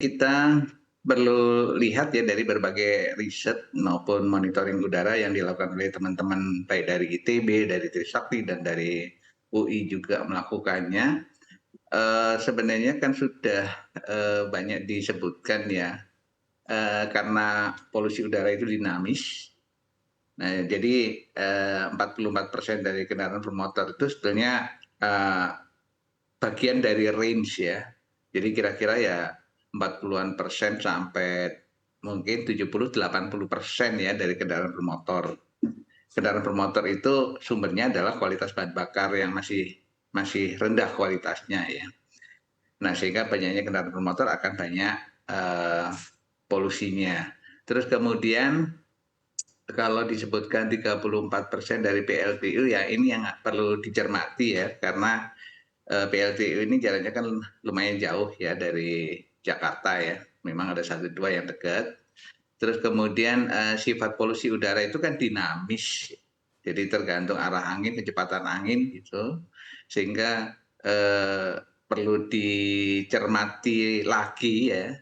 Kita perlu lihat ya dari berbagai riset maupun monitoring udara yang dilakukan oleh teman-teman baik dari ITB, dari Trisakti dan dari UI juga melakukannya. Sebenarnya kan sudah banyak disebutkan ya, karena polusi udara itu dinamis. Nah, jadi 44% dari kendaraan bermotor itu sebetulnya bagian dari range ya. Jadi kira-kira ya 40-an persen sampai mungkin 70-80% ya dari kendaraan bermotor. Kendaraan bermotor itu sumbernya adalah kualitas bahan bakar yang masih masih rendah kualitasnya ya. Nah, sehingga banyaknya kendaraan bermotor akan banyak polusinya. Terus kemudian kalau disebutkan 34% dari PLTU ya ini yang perlu dicermati ya karena PLTU ini jaraknya kan lumayan jauh ya dari Jakarta ya. Memang ada satu dua yang dekat. Terus kemudian sifat polusi udara itu kan dinamis. Jadi tergantung arah angin, kecepatan angin gitu. Sehingga perlu dicermati lagi ya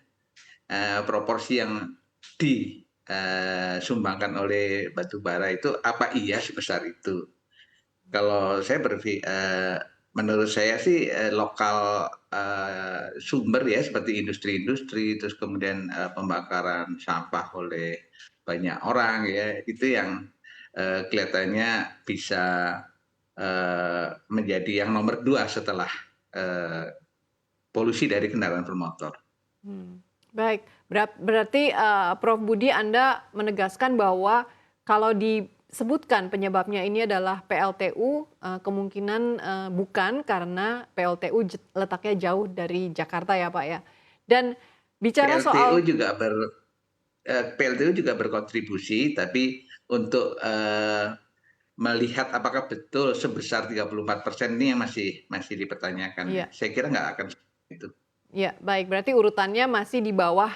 proporsi yang disumbangkan oleh batu bara itu apa iya sebesar itu. Kalau saya menurut saya sih lokal sumber ya seperti industri-industri, terus kemudian pembakaran sampah oleh banyak orang ya, itu yang kelihatannya bisa menjadi yang nomor dua setelah eh, polusi dari kendaraan bermotor. Baik, berarti, Prof. Budi Anda menegaskan bahwa kalau disebutkan penyebabnya ini adalah PLTU, kemungkinan, bukan karena PLTU letaknya jauh dari Jakarta ya, Pak, ya. Dan bicara PLTU soal juga PLTU juga berkontribusi, tapi untuk melihat apakah betul sebesar 34% ini yang masih masih dipertanyakan ya. iya. Saya kira nggak akan seperti itu. Ya, baik. Berarti urutannya masih di bawah,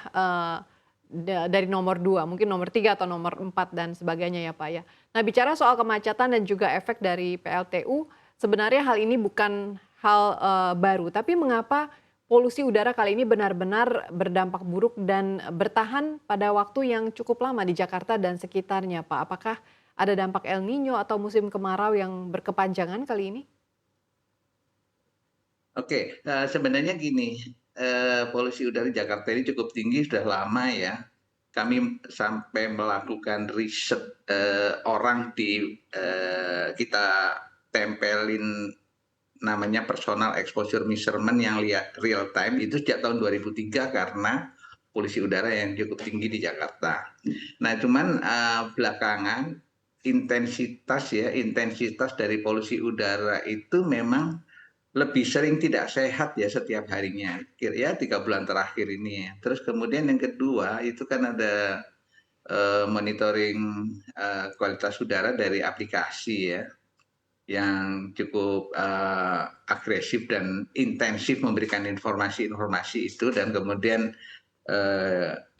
dari nomor 2, mungkin nomor 3 atau nomor 4 dan sebagainya ya, Pak, ya. Nah, bicara soal kemacetan dan juga efek dari PLTU, sebenarnya hal ini bukan hal, baru, tapi mengapa polusi udara kali ini benar-benar berdampak buruk dan bertahan pada waktu yang cukup lama di Jakarta dan sekitarnya, Pak? Apakah ada dampak El Niño atau musim kemarau yang berkepanjangan kali ini? Oke, sebenarnya gini, polusi udara di Jakarta ini cukup tinggi sudah lama ya. Kami sampai melakukan riset orang kita tempelin namanya personal exposure measurement yang lihat real time itu sejak tahun 2003 karena polusi udara yang cukup tinggi di Jakarta. Nah, cuman belakangan intensitas dari polusi udara itu memang lebih sering tidak sehat ya setiap harinya. Ya 3 bulan terakhir ini ya. Terus kemudian yang kedua itu kan ada monitoring kualitas udara dari aplikasi ya yang cukup agresif dan intensif memberikan informasi-informasi itu dan kemudian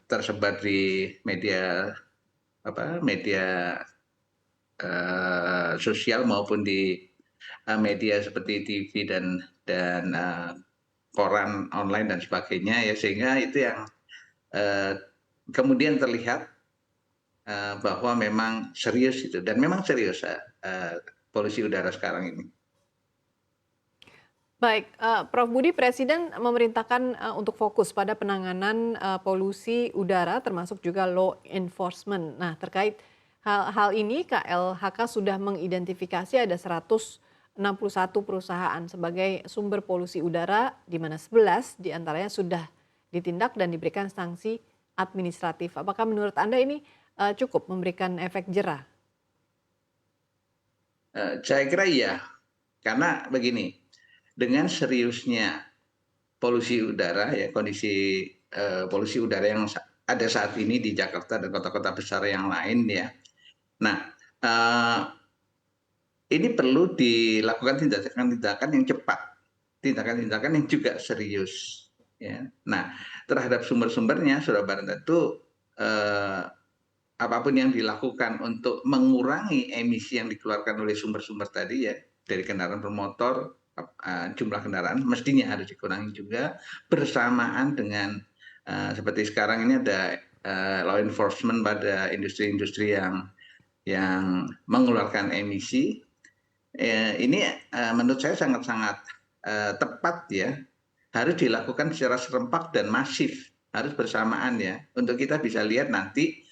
tersebar di media media sosial maupun di media seperti TV dan koran online dan sebagainya ya sehingga itu yang eh, kemudian terlihat bahwa memang serius itu dan memang serius polusi udara sekarang ini. Baik, Prof. Budi, Presiden memerintahkan, untuk fokus pada penanganan, polusi udara termasuk juga law enforcement. Nah, terkait hal ini KLHK sudah mengidentifikasi ada 161 perusahaan sebagai sumber polusi udara, di mana 11 diantaranya sudah ditindak dan diberikan sanksi administratif. Apakah menurut Anda ini, cukup memberikan efek jerah? Saya kira iya, karena begini, dengan seriusnya polusi udara ya kondisi polusi udara yang ada saat ini di Jakarta dan kota-kota besar yang lain ya. Nah, eh, ini perlu dilakukan tindakan-tindakan yang cepat, tindakan-tindakan yang juga serius. Ya. Nah, terhadap sumber-sumbernya, sudah barang tentu apapun yang dilakukan untuk mengurangi emisi yang dikeluarkan oleh sumber-sumber tadi ya, dari kendaraan bermotor, jumlah kendaraan mestinya harus dikurangi juga bersamaan dengan seperti sekarang ini ada law enforcement pada industri-industri yang mengeluarkan emisi. Ini menurut saya sangat-sangat tepat ya, harus dilakukan secara serempak dan masif, harus bersamaan ya, untuk kita bisa lihat nanti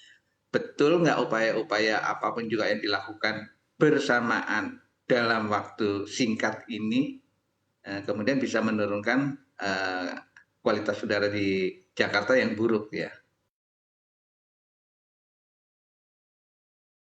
betul nggak upaya-upaya apapun juga yang dilakukan bersamaan dalam waktu singkat ini kemudian bisa menurunkan kualitas udara di Jakarta yang buruk ya.